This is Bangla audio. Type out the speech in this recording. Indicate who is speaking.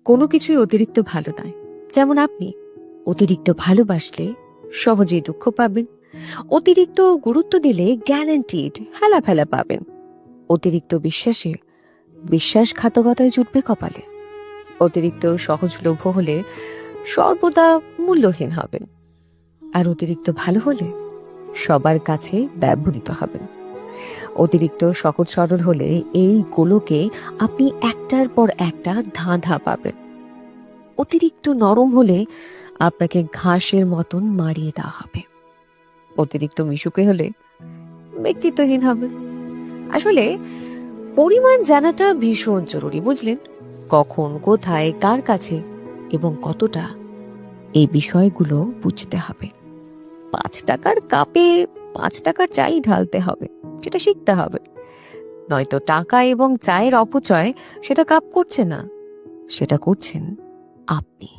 Speaker 1: কোনো কিছুই অতিরিক্ত ভালো নয়। যেমন আপনি অতিরিক্ত ভালোবাসলে সহজেই দুঃখ পাবেন, অতিরিক্ত গুরুত্ব দিলে গ্যারান্টিড হেলাফেলা পাবেন, অতিরিক্ত বিশ্বাসে বিশ্বাসঘাতকতায় জুটবে কপালে, অতিরিক্ত সহজলভ্য হলে সর্বদা মূল্যহীন হবেন, আর অতিরিক্ত ভালো হলে সবার কাছে ব্যবহৃত হবেন। অতিরিক্ত সহজ সরল হলে এই গোলকে আপনি একটার পর একটা ধাঁধা পাবেন। অতিরিক্ত নরম হলে আপনাকে ঘাসের মতন মারিয়ে দেওয়া হবে। অতিরিক্ত মিশুকে হলে ব্যক্তিত্বহীন হবে। আসলে পরিমাণ জানাটা ভীষণ জরুরি, বুঝলেন? কখন, কোথায়, কার কাছে এবং কতটা, এই বিষয়গুলো বুঝতে হবে। 5 টাকার কাপে 5 টাকার চাই ঢালতে হবে, সেটা শিখতে হবে। নয়তো টাকা এবং চায়ের অপচয় সেটা কাপ করছে না, সেটা করছেন আপনি।